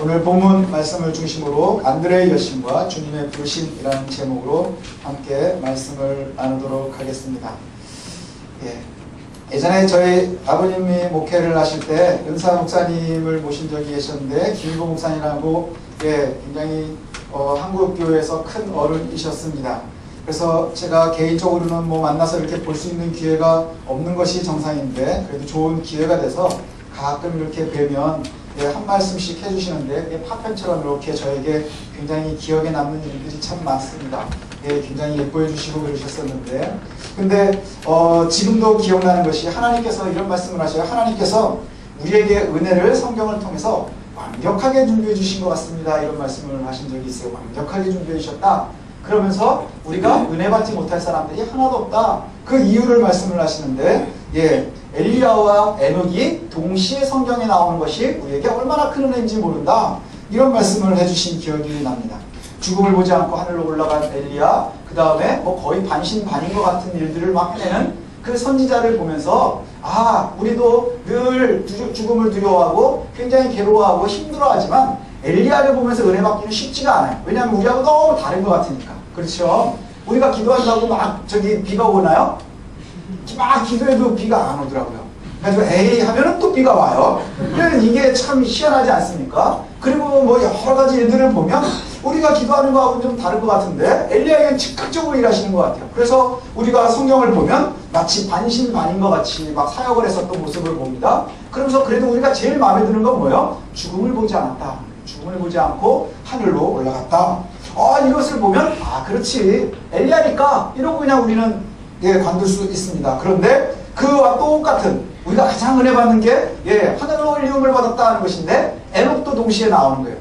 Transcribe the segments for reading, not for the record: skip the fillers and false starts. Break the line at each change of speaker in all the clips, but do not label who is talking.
오늘 본문 말씀을 중심으로 안드레의 여신과 주님의 부르심이라는 제목으로 함께 말씀을 나누도록 하겠습니다. 예전에 저희 아버님이 목회를 하실 때 은사 목사님을 모신 적이 계셨는데 김일보 목사님이라고 굉장히 한국 교회에서 큰 어른이셨습니다. 그래서 제가 개인적으로는 만나서 이렇게 볼 수 있는 기회가 없는 것이 정상인데 그래도 좋은 기회가 돼서 가끔 이렇게 뵈면 한 말씀씩 해주시는데 파편처럼 이렇게 저에게 굉장히 기억에 남는 일들이 참 많습니다. 굉장히 예뻐해 주시고 그러셨었는데 근데 지금도 기억나는 것이 하나님께서 이런 말씀을 하셔요. 하나님께서 우리에게 은혜를 성경을 통해서 완벽하게 준비해 주신 것 같습니다. 이런 말씀을 하신 적이 있어요. 완벽하게 준비해 주셨다. 그러면서 우리가 은혜 받지 못할 사람들이 하나도 없다. 그 이유를 말씀을 하시는데 엘리야와 에녹이 동시에 성경에 나오는 것이 우리에게 얼마나 큰 은혜인지 모른다. 이런 말씀을 해주신 기억이 납니다. 죽음을 보지 않고 하늘로 올라간 엘리야, 그 다음에 거의 반신반인 것 같은 일들을 막 해내는 그 선지자를 보면서 우리도 늘 죽음을 두려워하고 굉장히 괴로워하고 힘들어하지만 엘리야를 보면서 은혜 받기는 쉽지가 않아요. 왜냐하면 우리하고 너무 다른 것 같으니까. 그렇죠? 우리가 기도한다고 막 비가 오나요? 막 기도해도 비가 안 오더라고요. 그래서 에이 하면은 또 비가 와요. 이게 참 희한하지 않습니까? 그리고 여러 가지 일들을 보면 우리가 기도하는 거하고는 좀 다른 것 같은데 엘리야에게는 즉각적으로 일하시는 것 같아요. 그래서 우리가 성경을 보면 마치 반신반인 것 같이 막 사역을 했었던 모습을 봅니다. 그러면서 그래도 우리가 제일 마음에 드는 건 뭐예요? 죽음을 보지 않았다. 죽음을 보지 않고 하늘로 올라갔다. 이것을 보면 그렇지 엘리야니까 이러고 그냥 우리는 관둘 수 있습니다. 그런데 그와 똑같은 우리가 가장 은혜 받는 게 하늘로 올리움을 받았다 하는 것인데 에녹도 동시에 나오는 거예요.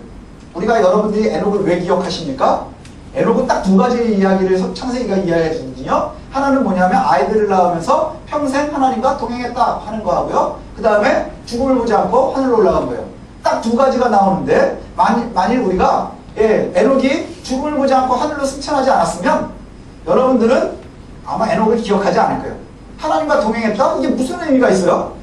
우리가 여러분들이 에녹을 왜 기억하십니까? 에녹은 딱 두 가지 이야기를 창세기가 이야기해 주거든요. 하나는 뭐냐면 아이들을 낳으면서 평생 하나님과 동행했다 하는 거하고요. 그 다음에 죽음을 보지 않고 하늘로 올라간 거예요. 딱 두 가지가 나오는데 만일 우리가 에녹이 죽음을 보지 않고 하늘로 승천하지 않았으면 여러분들은 아마 에녹을 기억하지 않을 거예요. 하나님과 동행했다? 이게 무슨 의미가 있어요?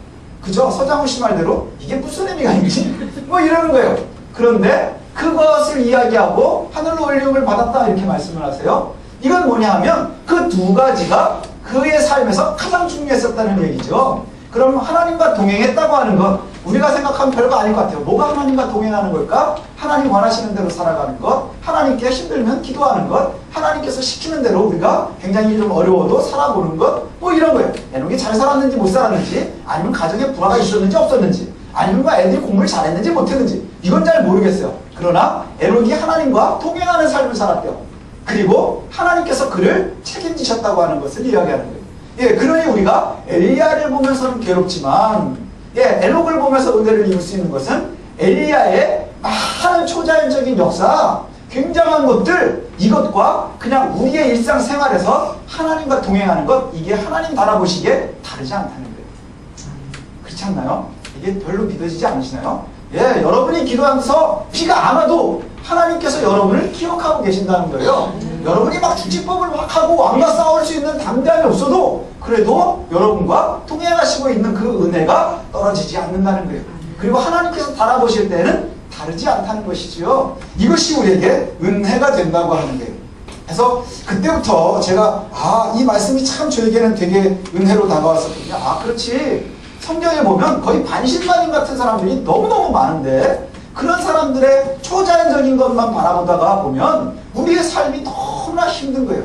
그죠? 서장훈 씨 말대로 이게 무슨 의미가 있지? 이러는 거예요. 그런데 그것을 이야기하고 하늘로 올리움을 받았다 이렇게 말씀을 하세요. 이건 뭐냐 하면 그 두 가지가 그의 삶에서 가장 중요했었다는 얘기죠. 그럼 하나님과 동행했다고 하는 것 우리가 생각하면 별거 아닐 것 같아요. 뭐가 하나님과 동행하는 걸까? 하나님 원하시는 대로 살아가는 것, 하나님께 힘들면 기도하는 것, 하나님께서 시키는 대로 우리가 굉장히 좀 어려워도 살아보는 것, 이런 거예요. 에녹이 잘 살았는지 못 살았는지, 아니면 가정에 불화가 있었는지 없었는지, 아니면 애들이 공부를 잘했는지 못했는지 이건 잘 모르겠어요. 그러나 에녹이 하나님과 동행하는 삶을 살았대요. 그리고 하나님께서 그를 책임지셨다고 하는 것을 이야기하는 거예요. 그러니 우리가 엘리야를 보면서는 괴롭지만 에녹을 보면서 은혜를 입을 수 있는 것은 엘리야의 많은 초자연적인 역사, 굉장한 것들, 이것과 그냥 우리의 일상생활에서 하나님과 동행하는 것, 이게 하나님 바라보시기에 다르지 않다는 거예요. 그렇지 않나요? 이게 별로 믿어지지 않으시나요? 여러분이 기도하면서 비가 안 와도 하나님께서 여러분을 기억하고 계신다는 거예요. 여러분이 막 축지법을 막 하고 왕과 싸울 수 있는 담대함이 없어도 그래도 여러분과 동행하시고 있는 그 은혜가 떨어지지 않는다는 거예요. 그리고 하나님께서 바라보실 때는 다르지 않다는 것이지요. 이것이 우리에게 은혜가 된다고 하는 거예요. 그래서 그때부터 제가 이 말씀이 참 저에게는 되게 은혜로 다가왔었거든요. 그렇지. 성경에 보면 거의 반신반인 같은 사람들이 너무너무 많은데 그런 사람들의 초자연적인 것만 바라보다가 보면 우리의 삶이 너무나 힘든 거예요.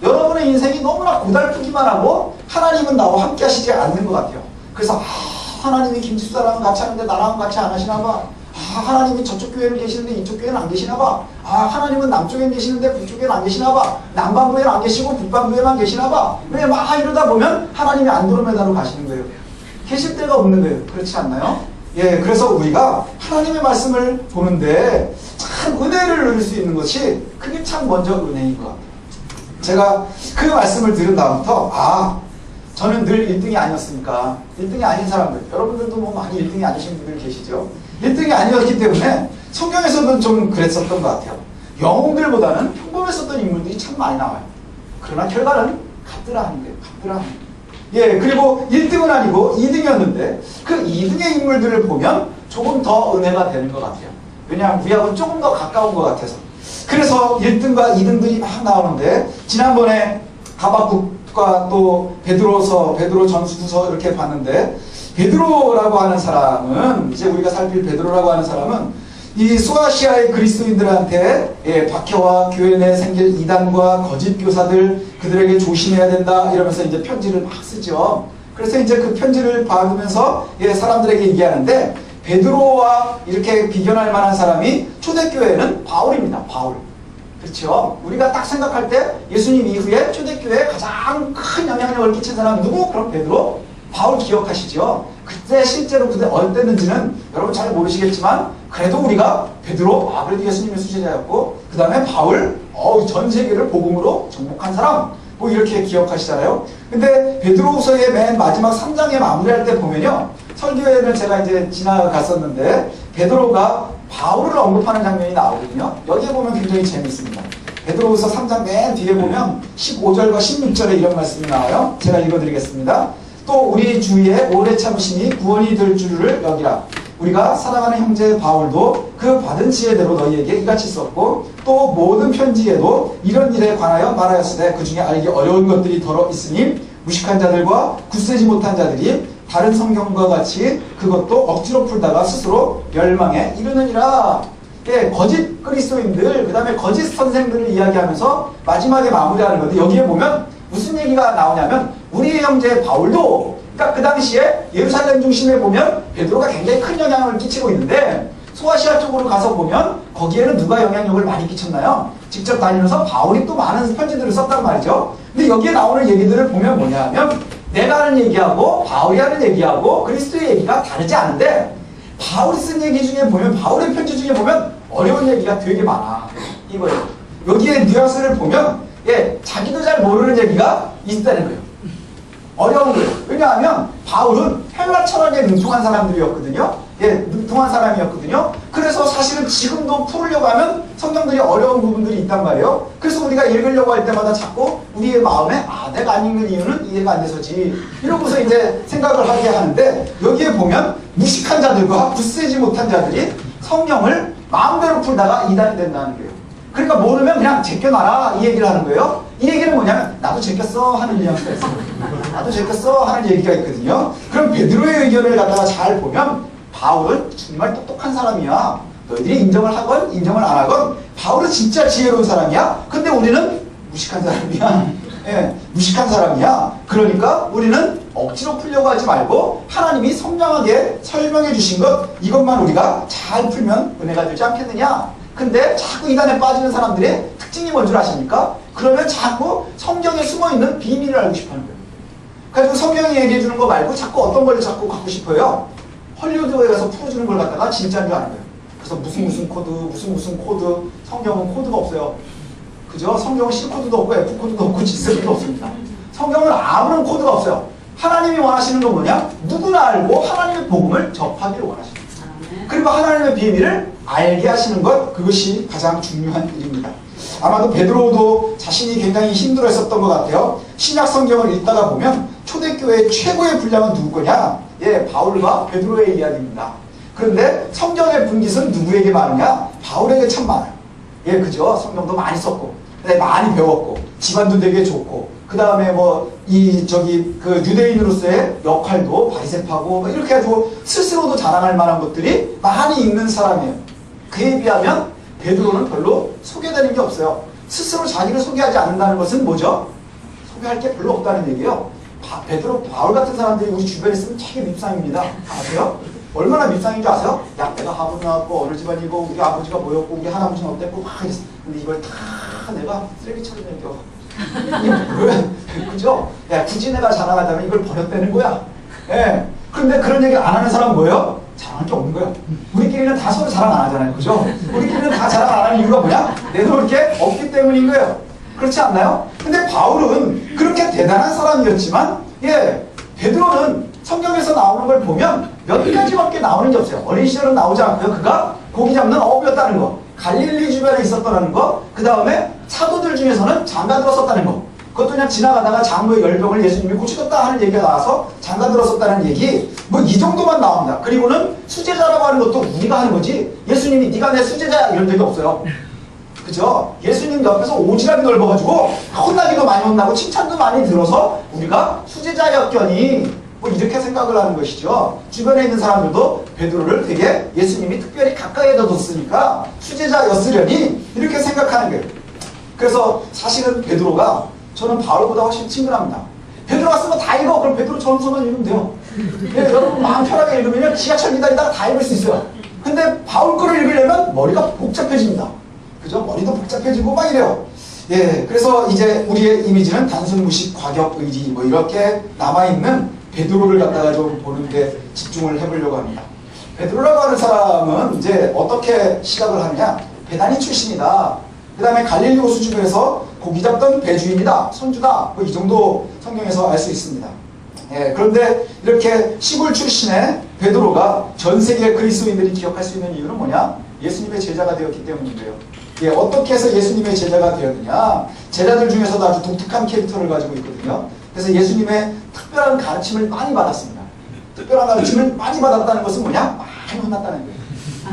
여러분의 인생이 너무나 고달프기만 하고 하나님은 나와 함께 하시지 않는 것 같아요. 그래서 하나님이 김집사랑은 같이 하는데 나랑은 같이 안 하시나 봐. 하나님이 저쪽 교회는 계시는데 이쪽 교회는 안 계시나 봐. 하나님은 남쪽에 계시는데 북쪽에는 안 계시나 봐. 남반부에는 안 계시고 북반부에만 계시나 봐. 왜 막 이러다 보면 하나님이 안드로메다로 가시는 거예요. 계실 데가 없는 거예요. 그렇지 않나요? 그래서 우리가 하나님의 말씀을 보는데 참 은혜를 누릴 수 있는 것이 그게 참 먼저 은혜인 것 같아요. 제가 그 말씀을 들은 다음부터 저는 늘 1등이 아니었으니까 1등이 아닌 사람들, 여러분들도 많이 1등이 아니신 분들 계시죠? 1등이 아니었기 때문에 성경에서는 좀 그랬었던 것 같아요. 영웅들보다는 평범했었던 인물들이 참 많이 나와요. 그러나 결과는 같더라 하는 거예요. 같더라 하는 거예요. 그리고 1등은 아니고 2등이었는데 그 2등의 인물들을 보면 조금 더 은혜가 되는 것 같아요. 왜냐하면 우리하고는 조금 더 가까운 것 같아서. 그래서 1등과 2등들이 막 나오는데, 지난번에 하박국과 또 베드로 전후서 이렇게 봤는데, 베드로라고 하는 사람은, 이제 우리가 살필 베드로라고 하는 사람은 이 소아시아의 그리스도인들한테 박해와 교회 내에 생길 이단과 거짓 교사들, 그들에게 조심해야 된다 이러면서 이제 편지를 막 쓰죠. 그래서 이제 그 편지를 받으면서 사람들에게 얘기하는데, 베드로와 이렇게 비견할 만한 사람이 초대교회는 바울입니다. 바울. 그렇죠. 우리가 딱 생각할 때 예수님 이후에 초대교회에 가장 큰 영향력을 끼친 사람은 누구? 그럼 베드로? 바울 기억하시죠? 그때 실제로 그때 어땠는지는 여러분 잘 모르시겠지만, 그래도 우리가 베드로, 그래도 예수님의 수제자였고, 그 다음에 바울, 전 세계를 복음으로 정복한 사람, 뭐 이렇게 기억하시잖아요. 근데 베드로후서의 맨 마지막 3장에 마무리할 때 보면요, 설교회는 제가 이제 지나갔었는데 베드로가 바울을 언급하는 장면이 나오거든요. 여기에 보면 굉장히 재밌습니다. 베드로후서 3장 맨 뒤에 보면 15절과 16절에 이런 말씀이 나와요. 제가 읽어드리겠습니다. 또 우리 주위에 오래 참으심이 구원이 될 줄을 여기라. 우리가 사랑하는 형제 바울도 그 받은 지혜대로 너희에게 이같이 썼고, 또 모든 편지에도 이런 일에 관하여 말하였으되 그 중에 알기 어려운 것들이 더러 있으니 무식한 자들과 굳세지 못한 자들이 다른 성경과 같이 그것도 억지로 풀다가 스스로 멸망에 이르느니라. 거짓 그리스도인들, 그 다음에 거짓 선생들을 이야기하면서 마지막에 마무리하는 건데, 여기에 보면 무슨 얘기가 나오냐면, 우리의 형제 바울도, 그러니까 그 당시에 예루살렘 중심에 보면 베드로가 굉장히 큰 영향을 끼치고 있는데, 소아시아 쪽으로 가서 보면 거기에는 누가 영향력을 많이 끼쳤나요? 직접 다니면서 바울이 또 많은 편지들을 썼단 말이죠. 근데 여기에 나오는 얘기들을 보면 뭐냐 하면, 내가 하는 얘기하고 바울이 하는 얘기하고 그리스도의 얘기가 다르지 않은데, 바울이 쓴 얘기 중에 보면, 바울의 편지 중에 보면 어려운 얘기가 되게 많아. 이거예요. 여기에 뉘앙스를 보면 자기도 잘 모르는 얘기가 있다는 거예요. 어려운 거예요. 왜냐하면 바울은 헬라 철학에 능통한 사람들이었거든요. 능통한 사람이었거든요. 그래서 사실은 지금도 풀으려고 하면 성경들이 어려운 부분들이 있단 말이에요. 그래서 우리가 읽으려고 할 때마다 자꾸 우리의 마음에 내가 안 읽는 이유는 이해가 안 돼서지, 이러고서 이제 생각을 하게 하는데, 여기에 보면 무식한 자들과 굳세지 못한 자들이 성경을 마음대로 풀다가 이단이 된다는 거예요. 그러니까 모르면 그냥 제껴놔라 이 얘기를 하는 거예요. 이 얘기는 뭐냐면 나도 제꼈어 하는 뉘앙스가 있어요. 나도 제꼈어 하는 얘기가 있거든요. 그럼 베드로의 의견을 갖다가 잘 보면, 바울은 정말 똑똑한 사람이야. 너희들이 인정을 하건 인정을 안 하건 바울은 진짜 지혜로운 사람이야. 근데 우리는 무식한 사람이야. 무식한 사람이야. 그러니까 우리는 억지로 풀려고 하지 말고 하나님이 선명하게 설명해 주신 것, 이것만 우리가 잘 풀면 은혜가 되지 않겠느냐. 근데 자꾸 이단에 빠지는 사람들의 특징이 뭔 줄 아십니까? 그러면 자꾸 성경에 숨어있는 비밀을 알고 싶어하는 거예요. 그래서 성경이 얘기해 주는 거 말고 자꾸 어떤 걸 자꾸 갖고 싶어요? 헐리우드에 가서 풀어주는 걸 갖다가 진짜인 줄 아는 거예요. 그래서 무슨 코드, 무슨 코드. 성경은 코드가 없어요. 그죠? 성경은 C코드도 없고 F코드도 없고 G코드도 없습니다. 성경은 아무런 코드가 없어요. 하나님이 원하시는 건 뭐냐? 누구나 알고 하나님의 복음을 접하기를 원하시는 거예요. 그리고 하나님의 비밀을 알게 하시는 것, 그것이 가장 중요한 일입니다. 아마도 베드로도 자신이 굉장히 힘들어했었던 것 같아요. 신약 성경을 읽다가 보면 초대교회의 최고의 분량은 누구 거냐? 바울과 베드로의 이야기입니다. 그런데 성경의 분깃은 누구에게 많으냐? 바울에게 참 많아요. 그죠? 성경도 많이 썼고, 많이 배웠고, 집안도 되게 좋고, 그 다음에 그 유대인으로서의 역할도 바리새파고, 이렇게 해도 스스로도 자랑할 만한 것들이 많이 있는 사람이에요. 그에 비하면 베드로는 별로 소개되는 게 없어요. 스스로 자기를 소개하지 않는다는 것은 뭐죠? 소개할 게 별로 없다는 얘기예요. 베드로, 바울 같은 사람들이 우리 주변에 있으면 되게 밉상입니다. 아세요? 얼마나 밉상인 줄 아세요? 야, 내가 하버드 나왔고 어느 집안이고 우리 아버지가 뭐였고 우리 할아버지는 어땠고 막 이랬어. 근데 이걸 다 내가 쓰레기처럼 남겨. 이게 그죠? 야, 굳이 내가 자랑하자면 이걸 버렸다는 거야. 그런데 그런 얘기를 안 하는 사람은 뭐예요? 자랑할 게 없는 거예요. 우리끼리는 다 서로 자랑 안 하잖아요. 그죠? 우리끼리는 다 자랑 안 하는 이유가 뭐냐? 내도 그렇게 없기 때문인 거예요. 그렇지 않나요? 근데 바울은 그렇게 대단한 사람이었지만, 베드로는 성경에서 나오는 걸 보면 몇 가지밖에 나오는 게 없어요. 어린 시절은 나오지 않고요. 그가 고기 잡는 어부였다는 거, 갈릴리 주변에 있었다는 거, 그 다음에 사도들 중에서는 장가 들었었다는 거, 그것도 그냥 지나가다가 장로의 열병을 예수님이 고치셨다 하는 얘기가 나와서 장가 들었었다는 얘기, 뭐 이 정도만 나옵니다. 그리고는 수제자라고 하는 것도 우리가 하는 거지, 예수님이 네가 내 수제자야 이런 적이 없어요. 그죠? 예수님 옆에서 오지랖이 넓어가지고 혼나기도 많이 혼나고 칭찬도 많이 들어서 우리가 수제자였더니 뭐 이렇게 생각을 하는 것이죠. 주변에 있는 사람들도 베드로를 되게 예수님이 특별히 가까이에다 뒀으니까 수제자였으려니 이렇게 생각하는 거예요. 그래서 사실은 베드로가, 저는 바울보다 훨씬 친근합니다. 베드로가 쓰면 다 읽어. 그럼 베드로 전서만 읽으면 돼요. 예, 여러분 마음 편하게 읽으면 지하철 기다리다가 다 읽을 수 있어요. 근데 바울 거를 읽으려면 머리가 복잡해집니다. 그죠? 머리도 복잡해지고 막 이래요. 예, 그래서 이제 우리의 이미지는 단순 무식, 과격, 의리 뭐 이렇게 남아있는 베드로를 갖다가 좀 보는데 집중을 해보려고 합니다. 베드로라고 하는 사람은 이제 어떻게 시작을 하느냐? 배단위 출신이다. 그 다음에 갈릴리 호수 주변에서 고기 잡던 배주인이다. 선주다. 뭐 이 정도 성경에서 알 수 있습니다. 예, 그런데 이렇게 시골 출신의 베드로가 전 세계 그리스도인들이 기억할 수 있는 이유는 뭐냐? 예수님의 제자가 되었기 때문인데요. 예, 어떻게 해서 예수님의 제자가 되었느냐? 제자들 중에서도 아주 독특한 캐릭터를 가지고 있거든요. 그래서 예수님의 특별한 가르침을 많이 받았습니다. 특별한 가르침을 많이 받았다는 것은 뭐냐? 많이 혼났다는 거예요.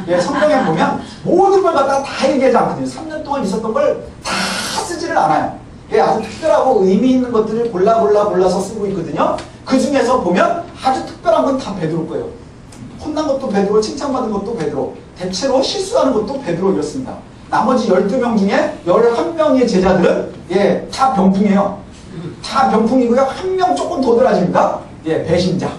예, 성경에 보면 모든 걸 갖다가 다 얘기하지 않거든요. 3년 동안 있었던 걸 다 쓰지를 않아요. 예, 아주 특별하고 의미 있는 것들을 골라서 쓰고 있거든요. 그 중에서 보면 아주 특별한 건 다 베드로 거예요. 혼난 것도 베드로, 칭찬받은 것도 베드로, 대체로 실수하는 것도 베드로였습니다. 나머지 12명 중에 11명의 제자들은 예, 다 병풍이에요. 다 병풍이고요. 한 명 조금 도드라집니다. 예, 배신자.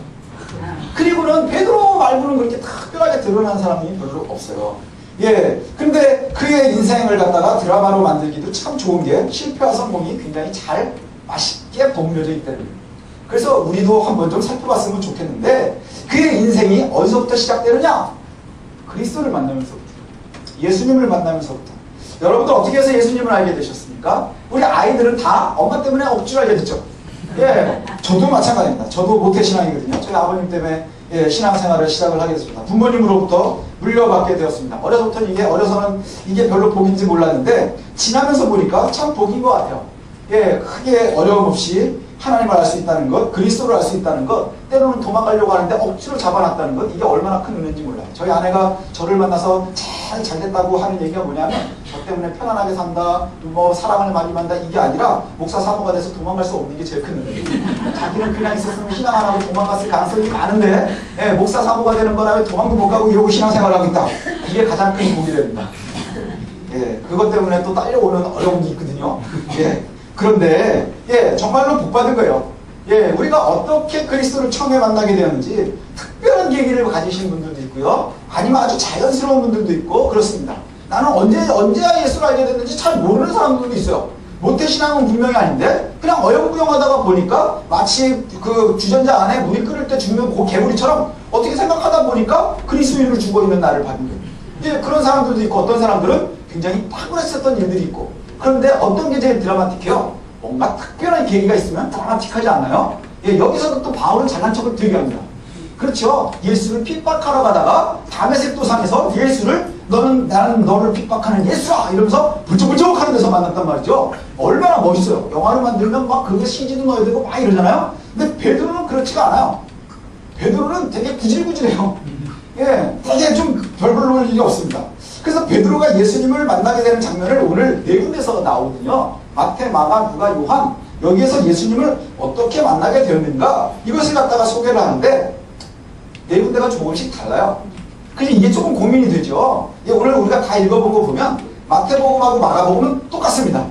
그리고는 베드로 말고는 그렇게 특별하게 드러난 사람이 별로 없어요. 예, 근데 그의 인생을 갖다가 드라마로 만들기도 참 좋은 게 실패와 성공이 굉장히 잘 맛있게 버무려져 있다는 거예요. 그래서 우리도 한번 좀 살펴봤으면 좋겠는데, 그의 인생이 어디서부터 시작되느냐? 그리스도를 만나면서부터, 예수님을 만나면서부터. 여러분들 어떻게 해서 예수님을 알게 되셨습니까? 우리 아이들은 다 엄마 때문에 억지로 알게 됐죠. 예, 저도 마찬가지입니다. 저도 모태신앙이거든요. 저희 아버님 때문에 예, 신앙생활을 시작을 하게 됐습니다. 부모님으로부터 물려받게 되었습니다. 어려서는 이게 별로 복인지 몰랐는데, 지나면서 보니까 참 복인 것 같아요. 예, 크게 어려움 없이 하나님을 알 수 있다는 것, 그리스도를 알 수 있다는 것, 때로는 도망가려고 하는데 억지로 잡아놨다는 것, 이게 얼마나 큰 은혜인지 몰라요. 저희 아내가 저를 만나서 잘 됐다고 하는 얘기가 뭐냐면, 저 때문에 편안하게 산다, 뭐 사랑을 많이 받는다, 이게 아니라 목사 사모가 돼서 도망갈 수 없는 게 제일 큰 은혜예요. 자기는 그냥 있었으면 신앙 안 하고 도망갔을 가능성이 많은데, 예, 목사 사모가 되는 거라면 도망도 못 가고 이러고 신앙생활을 하고 있다. 이게 가장 큰 복이 됩니다. 예, 그것 때문에 또 딸려오는 어려움이 있거든요. 예. 그런데 예, 정말로 복받은 거예요. 예, 우리가 어떻게 그리스도를 처음에 만나게 되었는지 특별한 계기를 가지신 분들도 있고요. 아니면 아주 자연스러운 분들도 있고 그렇습니다. 나는 언제야 예수를 알게 됐는지 잘 모르는 사람들도 있어요. 모태신앙은 분명히 아닌데 그냥 어영부영하다가 보니까 마치 그 주전자 안에 물이 끓을 때 죽는 그 개구리처럼 어떻게 생각하다 보니까 그리스도인으로 죽어있는 나를 받은 거예요. 예, 그런 사람들도 있고 어떤 사람들은 굉장히 탁월했었던 일들이 있고, 그런데 어떤 게 제일 드라마틱해요? 뭔가 특별한 계기가 있으면 드라마틱하지 않나요? 예, 여기서도 또 바울은 잘난 척을 되게 합니다. 그렇죠? 예수를 핍박하러 가다가 다메섹 도상에서 나는 너를 핍박하는 예수라! 이러면서 불쩍불쩍 하는 데서 만났단 말이죠. 얼마나 멋있어요. 영화로 만들면 막 그게 CG도 넣어야 되고 막 이러잖아요. 근데 베드로는 그렇지가 않아요. 베드로는 되게 구질구질해요. 예, 되게 좀 별 볼 일이 없습니다. 그래서 베드로가 예수님을 만나게 되는 장면을 오늘 네 군데서 나오거든요. 마태, 마가, 누가, 요한. 여기에서 예수님을 어떻게 만나게 되었는가, 이것을 갖다가 소개를 하는데 네 군데가 조금씩 달라요. 그래서 이게 조금 고민이 되죠. 오늘 우리가 다 읽어본 거 보면 마태복음하고 마가복음은 똑같습니다.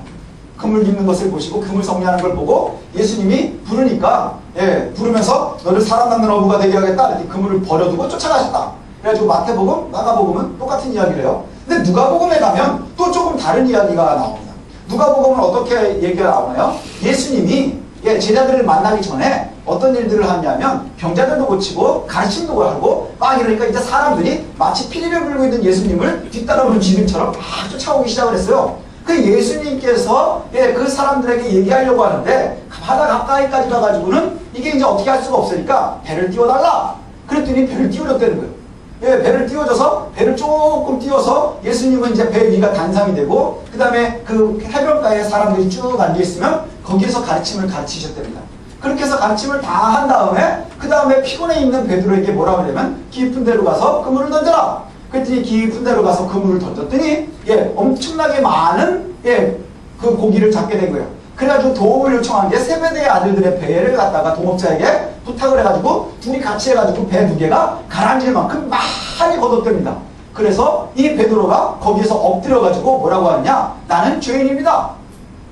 그물 깁는 것을 보시고 그물 정리하는 걸 보고 예수님이 부르니까 예, 부르면서 너를 사람 낳는 어부가 되게 하겠다. 이렇게 그물을 버려두고 쫓아가셨다. 그래가지고 마태복음, 마가복음은 똑같은 이야기를 해요. 근데 누가복음에 가면 또 조금 다른 이야기가 나옵니다. 누가복음은 어떻게 얘기가 나오나요? 예수님이 예, 제자들을 만나기 전에 어떤 일들을 하냐면 병자들도 고치고 가르침도 하고 막 이러니까 이제 사람들이 마치 피리를 불고 있는 예수님을 뒤따라오는 쥐들처럼 막 쫓아오기 시작을 했어요. 그 예수님께서 예, 그 사람들에게 얘기하려고 하는데 바다 가까이까지 가가지고는 이게 이제 어떻게 할 수가 없으니까 배를 띄워달라. 그랬더니 배를 띄우렸다는 거예요. 예, 배를 띄워줘서 배를 조금 띄워서 예수님은 이제 배 위가 단상이 되고 그 다음에 그 해변가에 사람들이 쭉 앉아있으면 거기에서 가르침을 가르치셨답니다. 그렇게 해서 가르침을 다 한 다음에 그 다음에 피곤해 있는 베드로에게 뭐라고 하냐면 깊은 데로 가서 그물을 던져라. 그랬더니 깊은 데로 가서 그물을 던졌더니 예, 엄청나게 많은 예, 그 고기를 잡게 된 거예요. 그래가지고 도움을 요청한 게 세베대의 아들들의 배를 갖다가 동업자에게 부탁을 해가지고 둘이 같이 해가지고 배 2개가 가라앉을 만큼 많이 거뒀답니다. 그래서 이 베드로가 거기에서 엎드려가지고 뭐라고 하느냐, 나는 죄인입니다.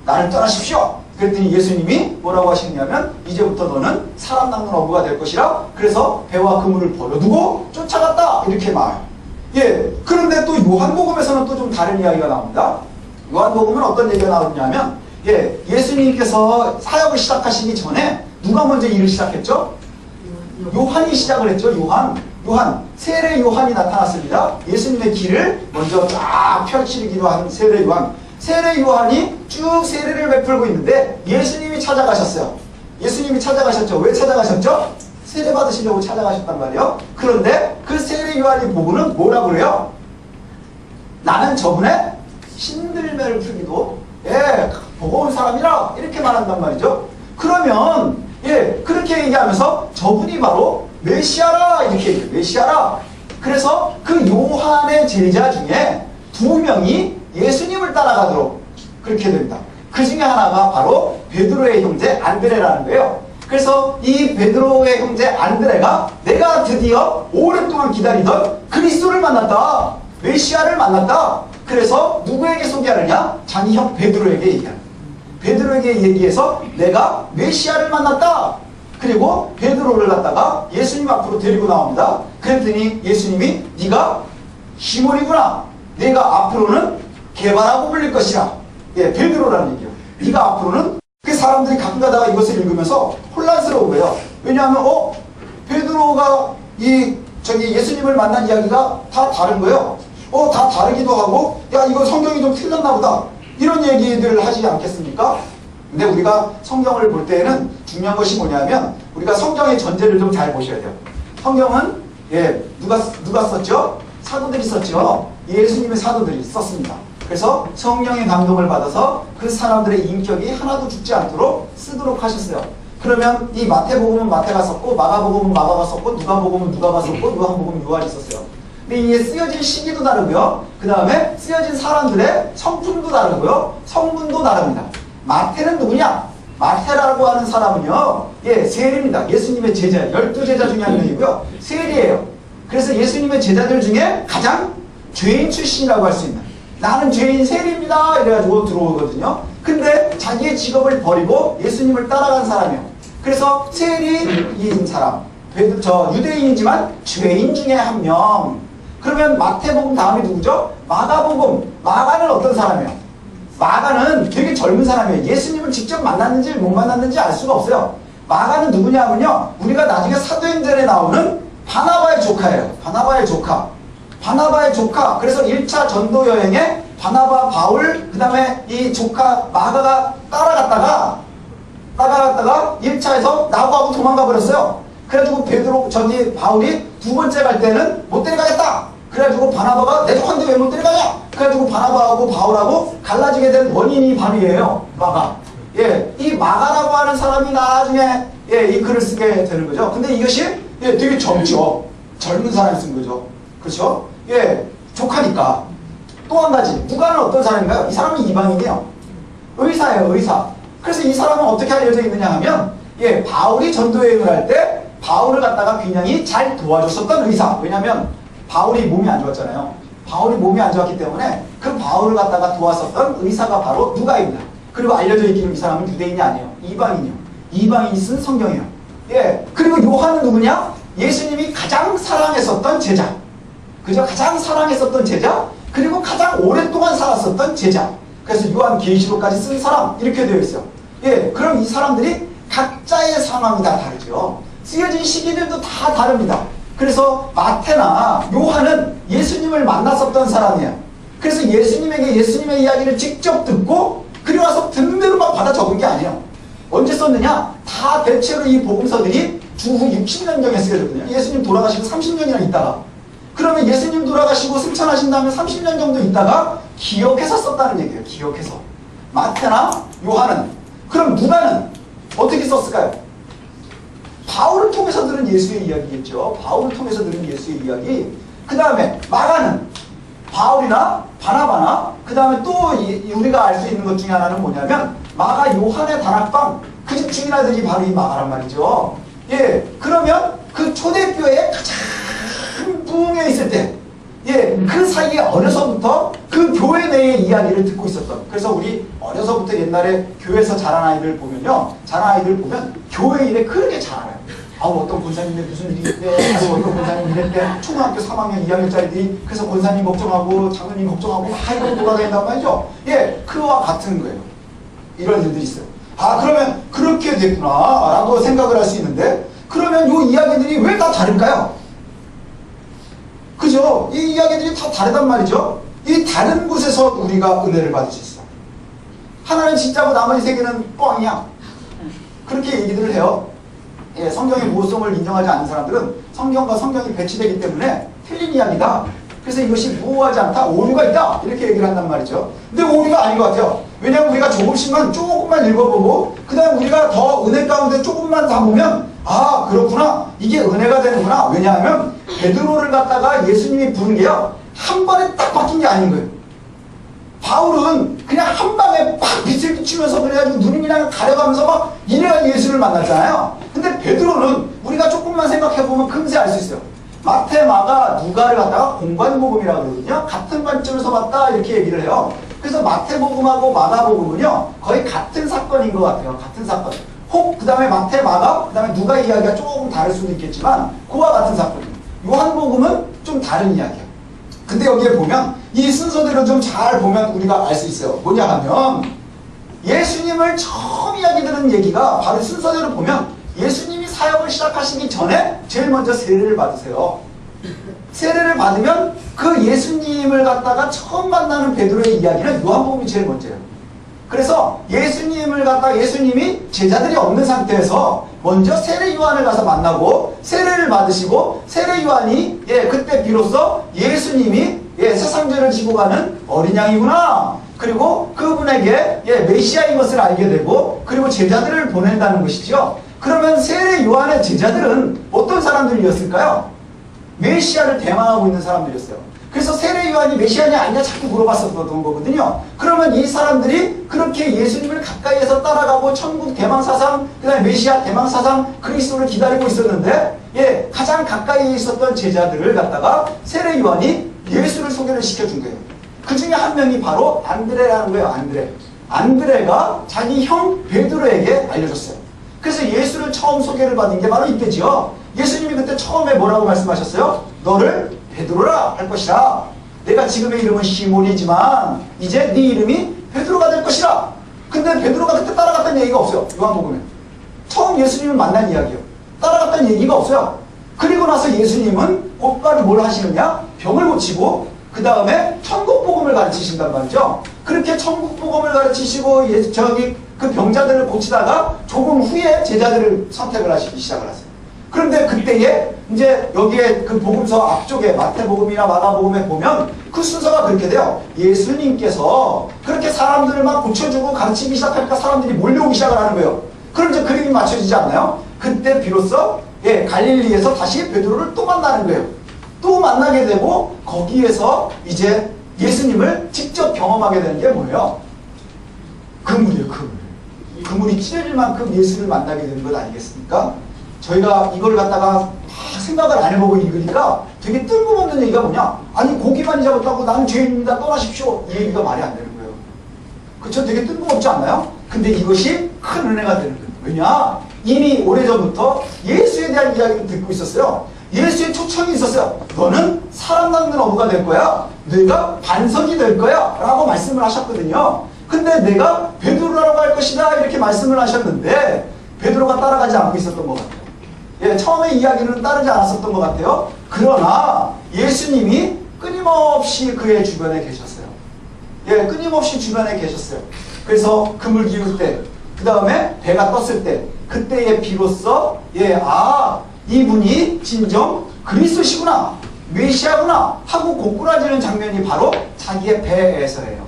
나를 떠나십시오. 그랬더니 예수님이 뭐라고 하시냐면 이제부터 너는 사람 낚는 어부가 될 것이라. 그래서 배와 그물을 버려두고 쫓아갔다 이렇게 말해요. 예, 그런데 또 요한복음에서는 또 좀 다른 이야기가 나옵니다. 요한복음은 어떤 얘기가 나오냐면 예, 예수님께서 사역을 시작하시기 전에 누가 먼저 일을 시작했죠? 요한이 시작을 했죠. 요한 세례 요한이 나타났습니다. 예수님의 길을 먼저 쫙 펼치기로 한 세례 요한. 세례 요한이 쭉 세례를 베풀고 있는데 예수님이 찾아가셨어요. 예수님이 찾아가셨죠. 왜 찾아가셨죠? 세례 받으시려고 찾아가셨단 말이에요. 그런데 그 세례 요한이 보고는 뭐라고 그래요? 나는 저분의 신들매를 풀기도 예, 보고 온 사람이라 이렇게 말한단 말이죠. 그러면 예, 그렇게 얘기하면서 저분이 바로 메시아라 이렇게 얘기해요. 메시아라. 그래서 그 요한의 제자 중에 2명이 예수님을 따라가도록 그렇게 됩니다. 그 중에 하나가 바로 베드로의 형제 안드레라는 거예요. 그래서 이 베드로의 형제 안드레가 내가 드디어 오랫동안 기다리던 그리스도를 만났다. 메시아를 만났다. 그래서 누구에게 소개하느냐? 자기 형 베드로에게 얘기하는. 베드로에게 얘기해서 내가 메시아를 만났다. 그리고 베드로를 갖다가 예수님 앞으로 데리고 나옵니다. 그랬더니 예수님이 네가 시몬이구나. 내가 앞으로는 개바라고 불릴 것이라. 예, 베드로라는 얘기예요. 네가 앞으로는 그 사람들이 가끔 가다가 이것을 읽으면서 혼란스러워요. 왜냐하면 베드로가 예수님을 만난 이야기가 다 다른 거예요. 다 다르기도 하고 야 이거 성경이 좀 틀렸나 보다 이런 얘기들을 하지 않겠습니까? 근데 우리가 성경을 볼 때에는 중요한 것이 뭐냐면 우리가 성경의 전제를 좀 잘 보셔야 돼요. 성경은 예, 누가 썼죠? 사도들이 썼죠. 예수님의 사도들이 썼습니다. 그래서 성령의 감동을 받아서 그 사람들의 인격이 하나도 죽지 않도록 쓰도록 하셨어요. 그러면 이 마태복음은 마태가 썼고 마가복음은 마가가 썼고 누가복음은 누가가 썼고 요한복음은 요한이 썼어요. 근데 이게 쓰여진 시기도 다르고요. 그 다음에 쓰여진 사람들의 성품도 다르고요. 성분도 다릅니다. 마태는 누구냐? 마태라고 하는 사람은요. 예, 세리입니다. 예수님의 제자, 12제자 중에 한 명이고요. 세리예요. 그래서 예수님의 제자들 중에 가장 죄인 출신이라고 할 수 있는 나는 죄인 세리입니다. 이래가지고 들어오거든요. 근데 자기의 직업을 버리고 예수님을 따라간 사람이에요. 그래서 세리인 사람, 유대인이지만 죄인 중에 한 명. 그러면 마태복음 다음이 누구죠? 마가복음. 마가는 어떤 사람이에요? 마가는 되게 젊은 사람이에요. 예수님을 직접 만났는지 못 만났는지 알 수가 없어요. 마가는 누구냐면요. 우리가 나중에 사도행전에 나오는 바나바의 조카예요. 바나바의 조카. 그래서 1차 전도 여행에 바나바, 바울, 그 다음에 이 조카 마가가 따라갔다가 1차에서 나하고 도망가 버렸어요. 그래가지고 바울이 2번째 갈 때는 못 데려가겠다. 그래가지고 바나바가 내 조카인데 왜 못 데려가냐? 그래가지고 바나바하고 바울하고 갈라지게 된 원인이 바로이에요. 마가. 예, 이 마가라고 하는 사람이 나중에 예, 이 글을 쓰게 되는 거죠. 근데 이것이 예, 되게 젊죠. 젊은 사람이 쓴 거죠. 그렇죠? 예, 조카니까. 또 한 가지, 누가는 어떤 사람인가요? 이 사람은 이방인이에요. 의사예요, 의사. 그래서 이 사람은 어떻게 알려져 있느냐 하면, 예, 바울이 전도여행을 할 때 바울을 갖다가 굉장히 잘 도와줬었던 의사. 왜냐면 바울이 몸이 안 좋았잖아요. 바울이 몸이 안 좋았기 때문에 그 바울을 갖다가 도왔었던 의사가 바로 누가입니다. 그리고 알려져 있기는 이 사람은 유대인이 아니에요. 이방인이요. 이방인이 쓴 성경이에요. 예, 그리고 요한은 누구냐? 예수님이 가장 사랑했었던 제자. 그죠? 가장 사랑했었던 제자, 그리고 가장 오랫동안 살았었던 제자. 그래서 요한 계시록까지 쓴 사람 이렇게 되어 있어요. 예, 그럼 이 사람들이 각자의 상황이 다 다르죠. 쓰여진 시기들도 다 다릅니다. 그래서 마태나 요한은 예수님을 만났었던 사람이에요. 그래서 예수님에게 예수님의 이야기를 직접 듣고 그리고 와서 듣는 대로만 받아 적은 게 아니에요. 언제 썼느냐? 다 대체로 이 복음서들이 주후 60년경에 쓰여졌거든요. 예수님 돌아가시고 30년이나 있다가. 그러면 예수님 돌아가시고 승천하신 다음에 30년 정도 있다가 기억해서 썼다는 얘기예요. 기억해서. 마태나 요한은. 그럼 누가는 어떻게 썼을까요? 바울을 통해서 들은 예수의 이야기겠죠. 바울을 통해서 들은 예수의 이야기. 그 다음에 마가는 바울이나 바나바나 그 다음에 또 우리가 알 수 있는 것 중에 하나는 뭐냐면 마가 요한의 다락방 그 집 주인아들이 바로 이 마가란 말이죠. 예, 그러면 그 초대교회에 가장 부흥에 있을 때 그 사이에 어려서부터 그 교회 내의 이야기를 듣고 있었던. 그래서 우리 어려서부터 옛날에 교회에서 자란 아이들 보면요. 자란 아이들 보면 교회 일에 그렇게 잘 알아요. 어떤 권사님이 무슨 일이 있대, 어떤 권사님이 이랬대, 초등학교 3학년 2학년짜리들이 그래서 권사님 걱정하고 장로님 걱정하고 이런 돌아다닌단 말이죠. 예, 그와 같은 거예요. 이런 일들이 있어요. 그러면 그렇게 됐구나 라고 생각을 할 수 있는데, 그러면 이 이야기들이 왜 다 다를까요? 그죠? 이 이야기들이 다 다르단 말이죠. 이 다른 곳에서 우리가 은혜를 받을 수 있어. 하나는 진짜고 나머지 세계는 뻥이야. 그렇게 얘기들을 해요. 예, 성경의 무호성을 인정하지 않는 사람들은 성경과 성경이 배치되기 때문에 틀린 이야기다. 그래서 이것이 무호하지 않다, 오류가 있다 이렇게 얘기를 한단 말이죠. 근데 오류가 아닌 것 같아요. 왜냐하면 우리가 조금만 읽어보고 그 다음 우리가 더 은혜 가운데 조금만 다 보면 그렇구나, 이게 은혜가 되는구나. 왜냐하면 베드로를 갖다가 예수님이 부른 게요, 한 번에 딱 바뀐 게 아닌 거예요. 바울은 그냥 한 방에 막 빛을 비추면서 그래가지고 눈이 그냥 가려가면서 막 이래가 예수를 만났잖아요. 근데 베드로는 우리가 조금만 생각해보면 금세 알 수 있어요. 마태, 마가, 누가를 갖다가 공관복음이라고 그러거든요. 같은 관점에서 봤다 이렇게 얘기를 해요. 그래서 마태복음하고 마가복음은요 거의 같은 사건인 것 같아요. 같은 사건. 혹 그 다음에 마태, 마가, 그 다음에 누가 이야기가 조금 다를 수도 있겠지만 그와 같은 사건이에요. 요한복음은 좀 다른 이야기예요. 근데 여기에 보면 이 순서대로 좀 잘 보면 우리가 알 수 있어요. 뭐냐 하면 예수님을 처음 이야기 들은 얘기가 바로 순서대로 보면 예수님이 사역을 시작하시기 전에 제일 먼저 세례를 받으세요. 세례를 받으면 그 예수님을 갖다가 처음 만나는 베드로의 이야기는 요한복음이 제일 먼저예요. 그래서 예수님을 갖다가 예수님이 제자들이 없는 상태에서 먼저 세례 요한을 가서 만나고 세례를 받으시고 세례 요한이 그때 비로소 예수님이 세상죄를 지고 가는 어린 양이구나. 그리고 그분에게 메시아인 것을 알게 되고 그리고 제자들을 보낸다는 것이죠. 그러면 세례 요한의 제자들은 어떤 사람들이었을까요? 메시아를 대망하고 있는 사람들이었어요. 그래서 세례 요한이 메시아냐 아니냐 자꾸 물어봤었던 거거든요. 그러면 이 사람들이 그렇게 예수님을 가까이에서 따라가고 천국 대망사상, 그 다음에 메시아 대망사상 그리스도를 기다리고 있었는데 가장 가까이에 있었던 제자들을 갖다가 세례 요한이 예수를 소개를 시켜준 거예요. 그 중에 한 명이 바로 안드레라는 거예요. 안드레가 자기 형 베드로에게 알려줬어요. 그래서 예수를 처음 소개를 받은 게 바로 이때죠. 예수님이 그때 처음에 뭐라고 말씀하셨어요? 너를 베드로라 할 것이라. 내가 지금의 이름은 시몬이지만 이제 네 이름이 베드로가 될 것이라. 근데 베드로가 그때 따라갔다는 얘기가 없어요. 요한복음에. 처음 예수님을 만난 이야기예요. 따라갔다는 얘기가 없어요. 그리고 나서 예수님은 곧바로 뭘 하시느냐? 병을 고치고 그 다음에 천국복음을 가르치신단 말이죠. 그렇게 천국복음을 가르치시고 그 병자들을 고치다가 조금 후에 제자들을 선택을 하시기 시작을 하세요. 그런데 그때에 이제 여기에 그 복음서 앞쪽에 마태복음이나 마가복음에 보면 그 순서가 그렇게 돼요. 예수님께서 그렇게 사람들을 막 고쳐주고 가르치기 시작하니까 사람들이 몰려오기 시작을 하는 거예요. 그럼 이제 그림이 맞춰지지 않나요? 그때 비로소 갈릴리에서 다시 베드로를 또 만나는 거예요. 또 만나게 되고 거기에서 이제 예수님을 직접 경험하게 되는 게 뭐예요? 그물이에요. 그물이 찢어질 만큼 예수를 만나게 되는 것 아니겠습니까? 저희가 이걸 갖다가 막 생각을 안 해보고 읽으니까 되게 뜬금없는 얘기가 뭐냐? 아니 고기만 잡았다고 나는 죄인입니다 떠나십시오. 이 얘기가 말이 안 되는 거예요. 그쵸? 되게 뜬금없지 않나요? 근데 이것이 큰 은혜가 되는 거예요. 왜냐? 이미 오래전부터 예수에 대한 이야기를 듣고 있었어요. 예수의 초청이 있었어요. 너는 사람 낚는 어부가 될 거야. 너가 반석이 될 거야. 라고 말씀을 하셨거든요. 근데 내가 베드로라고 할 것이다. 이렇게 말씀을 하셨는데 베드로가 따라가지 않고 있었던 것 같아요. 처음에 이야기는 따르지 않았었던 것 같아요. 그러나 예수님이 끊임없이 그의 주변에 계셨어요. 끊임없이 주변에 계셨어요. 그래서 그물 기울 때, 그 다음에 배가 떴을 때, 그때에 비로소 이분이 진정 그리스도시구나. 메시아구나 하고 고꾸라지는 장면이 바로 자기의 배에서예요.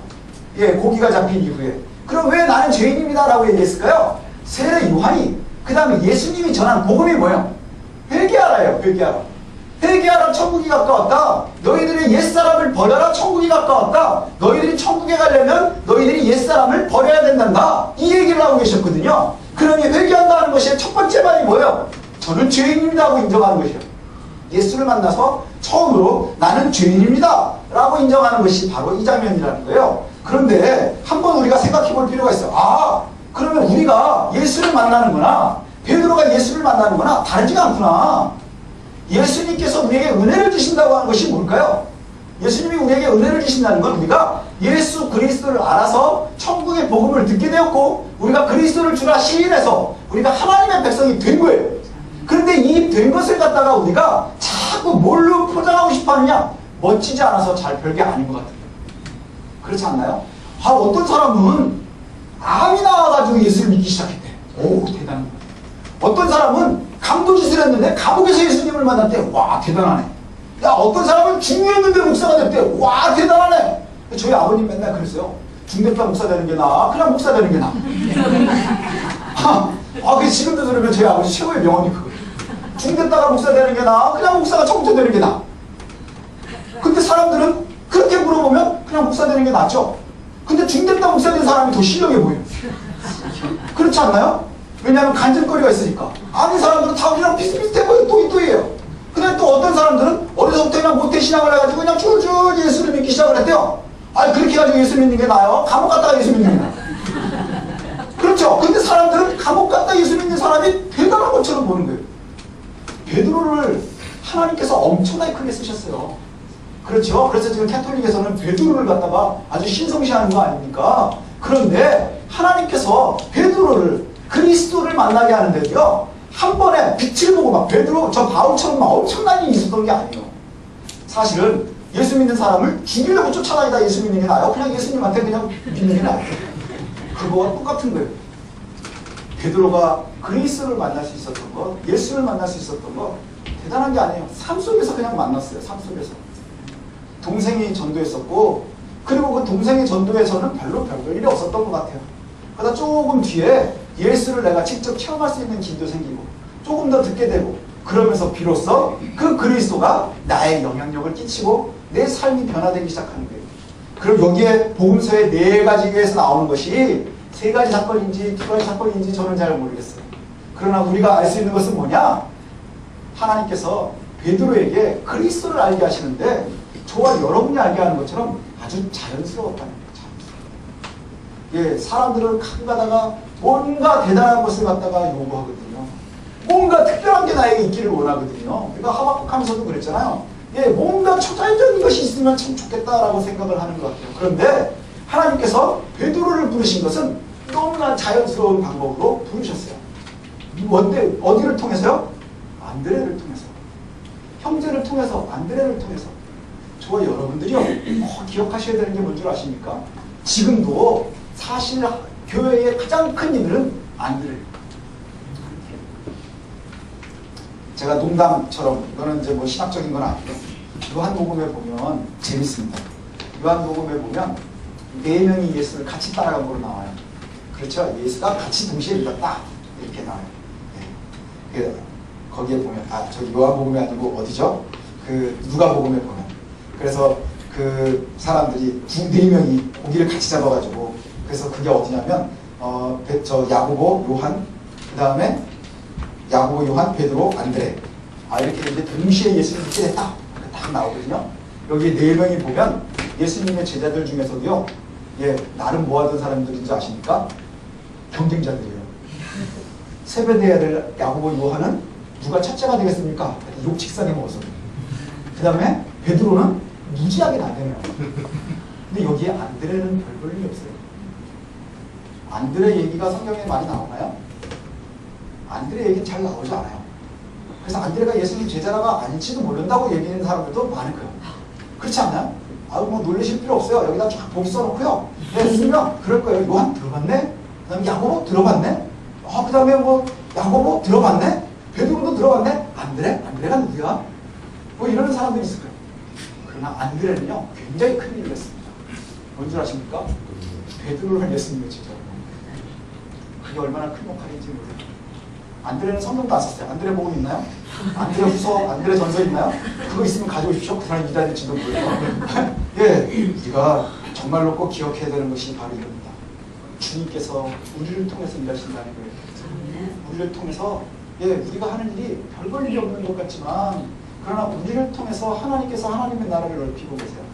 예, 고기가 잡힌 이후에. 그럼 왜 나는 죄인입니다 라고 얘기했을까요? 세례 요한이, 그 다음에 예수님이 전한 복음이 뭐예요? 회개하라예요. 회개하라. 회개하라, 천국이 가까웠다. 너희들이 옛사람을 버려라, 천국이 가까웠다. 너희들이 천국에 가려면 너희들이 옛사람을 버려야 된단다. 이 얘기를 하고 계셨거든요. 그러니 회개한다는 것이 첫 번째 말이 뭐예요? 저는 죄인입니다 하고 인정하는 것이에요. 예수를 만나서 처음으로 나는 죄인입니다 라고 인정하는 것이 바로 이 장면이라는 거예요. 그런데 한번 우리가 생각해 볼 필요가 있어요. 아, 그러면 우리가 예수를 만나는구나, 베드로가 예수를 만나는구나, 다르지가 않구나. 예수님께서 우리에게 은혜를 주신다고 하는 것이 뭘까요? 예수님이 우리에게 은혜를 주신다는 건 우리가 예수 그리스도를 알아서 천국의 복음을 듣게 되었고 우리가 그리스도를 주라 시인해서 우리가 하나님의 백성이 된 거예요. 그런데 이 된 것을 갖다가 우리가 자꾸 뭘로 포장하고 싶어 하느냐? 멋지지 않아서 잘 별게 아닌 것 같아요. 그렇지 않나요? 아, 어떤 사람은 암이 나와가지고 예수를 믿기 시작했대. 오, 대단한 거예요. 어떤 사람은 강도짓을 했는데 감옥에서 예수님을 만났대. 와, 대단하네. 야, 어떤 사람은 중요했는데 목사가 됐대. 와, 대단하네. 저희 아버님 맨날 그랬어요. 중대파 목사 되는 게 나아? 그냥 목사 되는 게 나아. 그 지금도 들으면 저희 아버지 최고의 명언이 그거예요. 중대파가 목사 되는 게 나아? 그냥 목사가 청소 되는 게 나아. 근데 사람들은 그렇게 물어보면 그냥 목사 되는 게 낫죠. 근데 중대파 목사 된 사람이 더 신령해 보여요. 그렇지 않나요? 왜냐하면 간증거리가 있으니까. 아는 사람들은 다 우리랑 비슷비슷해 보여. 또이또이에요. 근데 또 어떤 사람들은 어려서부터 그냥 모태신앙을 해가지고 그냥 줄줄 예수를 믿기 시작을 했대요. 아니, 그렇게 해가지고 예수 믿는 게 나아요? 감옥 갔다가 예수 믿는 게 나아요. 그렇죠. 근데 사람들은 감옥 갔다 예수 믿는 사람이 대단한 것처럼 보는 거예요. 베드로를 하나님께서 엄청나게 크게 쓰셨어요. 그렇죠. 그래서 지금 캐톨릭에서는 베드로를 갖다가 아주 신성시하는 거 아닙니까? 그런데 하나님께서 베드로를, 그리스도를 만나게 하는데도요, 한 번에 빛을 보고 막 베드로, 저 바울처럼 막 엄청난 일이 있었던 게 아니에요. 사실은 예수 믿는 사람을 죽이려고 쫓아다니다 예수 믿는 게 나아요? 그냥 예수님한테 그냥 믿는 게 나아요? 그거와 똑같은 거예요. 베드로가 그리스도를 만날 수 있었던 것, 예수를 만날 수 있었던 것, 대단한 게 아니에요. 삶 속에서 그냥 만났어요. 삶 속에서. 동생이 전도했었고, 그리고 그 동생의 전도에서는 별로 별일이 없었던 것 같아요. 그러다 조금 뒤에 예수를 내가 직접 체험할 수 있는 길도 생기고, 조금 더 듣게 되고, 그러면서 비로소 그 그리스도가 나의 영향력을 끼치고 내 삶이 변화되기 시작하는 거예요. 그럼 여기에 복음서의 4가지에서 나오는 것이 3가지 사건인지 2가지 사건인지 저는 잘 모르겠어요. 그러나 우리가 알 수 있는 것은 뭐냐? 하나님께서 베드로에게 그리스도를 알게 하시는데 저와 여러분이 알게 하는 것처럼 아주 자연스러웠다는 거예요. 예, 사람들은 가끔 가다가 뭔가 대단한 것을 갖다가 요구하거든요. 뭔가 특별한 게 나에게 있기를 원하거든요. 우리가 하박국 하면서도 그랬잖아요. 예, 뭔가 초자연적인 것이 있으면 참 좋겠다라고 생각을 하는 것 같아요. 그런데 하나님께서 베드로를 부르신 것은 너무나 자연스러운 방법으로 부르셨어요. 뭔데, 어디를 통해서요? 안드레를 통해서. 형제를 통해서, 안드레를 통해서. 저와 여러분들이요, 기억하셔야 되는 게 뭔 줄 아십니까? 지금도 사실 교회의 가장 큰 이들은 안드레예요. 제가 농담처럼, 이거는 이제 뭐 신학적인 건 아니고, 요한복음에 보면 재밌습니다. 요한복음에 보면 4명이 예수를 같이 따라간 거로 나와요. 그렇죠? 예수가 같이 동시에 믿었다. 이렇게 나와요. 네. 거기에 보면, 저기 요한복음이 아니고 어디죠? 그 누가복음에 보면. 그래서 그 사람들이 4명이 고기를 같이 잡아가지고, 그래서 그게 어디냐면, 야고보, 요한, 그 다음에 야고보, 요한, 베드로, 안드레. 이렇게 이제 동시에 예수를 믿게 됐다. 딱 나오거든요. 여기 4명이 보면 예수님의 제자들 중에서도요, 예, 나름 모아둔 사람들인지 아십니까? 경쟁자들이에요. 세베대의 아들 야고보, 요한은 누가 첫째가 되겠습니까? 욕 직사게 먹어서. 그 다음에 베드로는 무지하게 나대네요. 근데 여기에 안드레는 별 볼 일이 없어요. 안드레 얘기가 성경에 많이 나오나요? 안드레 얘기는 잘 나오지 않아요. 그래서 안드레가 예수님 제자가 아닐지도 모른다고 얘기하는 사람들도 많을 거예요. 그렇지 않나요? 뭐 놀라실 필요 없어요. 여기다 쫙 복 써놓고요. 예수님은 그럴 거예요. 요한 들어봤네? 그 다음에 야고보 들어봤네? 그 다음에 뭐 야고보 들어봤네? 베드로도 들어봤네? 안드레? 안드레가 누구야? 뭐 이러는 사람들이 있을 거예요. 그러나 안드레는요 굉장히 큰 일을 했습니다. 뭔 줄 아십니까? 베드로를 예수님을 지죠. 그게 얼마나 큰 역할인지 모르겠어요. 안드레는 성경도 안 썼어요. 안드레 복음 있나요? 안드레 후서, 안드레 전서 있나요? 그거 있으면 가져오십시오. 그 사람이 이다될지도 모르겠어요. 예, 우리가 정말로 꼭 기억해야 되는 것이 바로 이겁니다. 주님께서 우리를 통해서 일하신다는 거예요. 우리를 통해서 우리가 하는 일이 별 볼 일이 없는 것 같지만 그러나 우리를 통해서 하나님께서 하나님의 나라를 넓히고 계세요.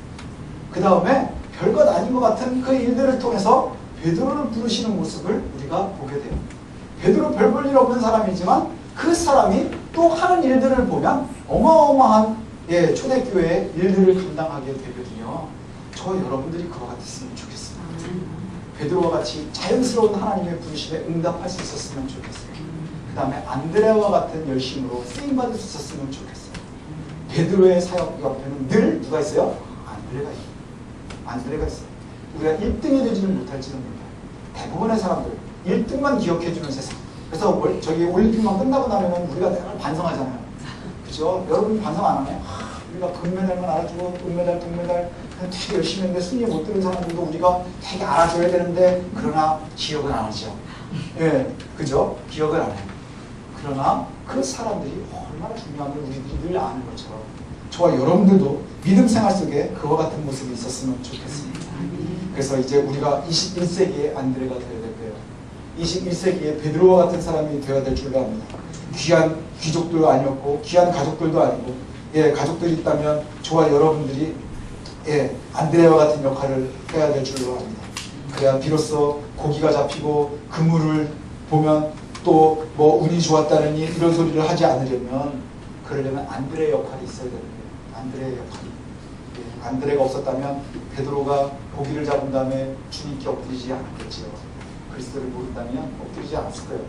그 다음에 별것 아닌 것 같은 그 일들을 통해서 베드로를 부르시는 모습을 우리가 보게 돼요. 베드로 별 볼 일 없는 사람이지만 그 사람이 또 하는 일들을 보면 어마어마한 초대교회의 일들을 감당하게 되거든요. 저 여러분들이 그와 같았으면 좋겠습니다. 베드로와 같이 자연스러운 하나님의 부르심에 응답할 수 있었으면 좋겠어요. 그 다음에 안드레와 같은 열심으로 쓰임받을 수 있었으면 좋겠어요. 베드로의 사역 옆에는 늘 누가 있어요? 안드레가 있어요. 안드레가 있어요. 우리가 1등이 되지는 못할지는 몰라요. 대부분의 사람들 1등만 기억해주는 세상. 그래서 저기 올림픽만 끝나고 나면 우리가 늘 반성하잖아요. 그죠? 여러분 반성 안 하나요? 우리가 금메달만 알아주고 은메달, 동메달 되게 열심히 했는데 승리 못 들은 사람들도 우리가 되게 알아줘야 되는데 그러나 기억은 안 하죠. 예, 그죠? 기억을 안 해요. 그러나 그 사람들이 얼마나 중요한 걸 우리들이 늘 아는 것처럼 저와 여러분들도 믿음 생활 속에 그와 같은 모습이 있었으면 좋겠습니다. 그래서 이제 우리가 21세기의 안드레가 되어야 될 거예요. 21세기의 베드로와 같은 사람이 되어야 될 줄로 압니다. 귀한 귀족도 아니었고 귀한 가족들도 아니고 가족들이 있다면 저와 여러분들이 안드레와 같은 역할을 해야 될 줄로 압니다. 그래야 비로소 고기가 잡히고 그물을 보면 또 뭐 운이 좋았다느니 이런 소리를 하지 않으려면 그러려면 안드레의 역할이 있어야 되는 거예요. 안드레의 역할이. 안드레가 없었다면 베드로가 고기를 잡은 다음에 주님께 엎드리지 않았겠지요. 그리스도를 모른다면 엎드리지 않았을 거예요.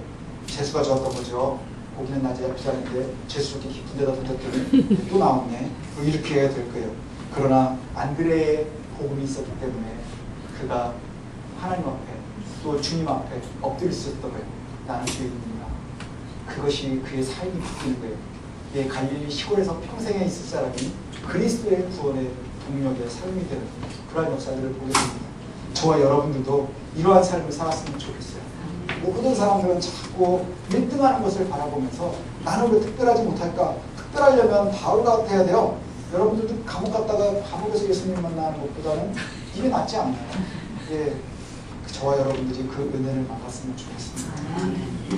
재수가 좋았던 거죠. 고기는 낮에 잡히지 않는데 재수 좋게 깊은 데다 던졌더니 또 나오네. 이렇게 해야 될 거예요. 그러나 안드레의 복음이 있었기 때문에 그가 하나님 앞에 또 주님 앞에 엎드릴 수 있었던 거예요. 나는 죄인이구나. 그것이 그의 삶이 바뀌는 거예요. 갈릴리 시골에서 평생에 있을 사람이 그리스도의 구원의 동력의 삶이 되는 그러한 역사들을 보게 됩니다. 저와 여러분들도 이러한 삶을 살았으면 좋겠어요. 모든 사람들은 자꾸 1등하는 것을 바라보면서 나는 왜 특별하지 못할까? 특별하려면 바울 같아야 돼요. 여러분들도 감옥 갔다가 감옥에서 예수님 만나는 것보다는 이게 낫지 않나요? 저와 여러분들이 그 은혜를 만났으면 좋겠습니다.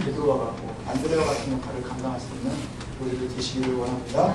베드로와 같고 안드레와 같은 역할을 감당할 수 있는 우리들 되시기를 원합니다.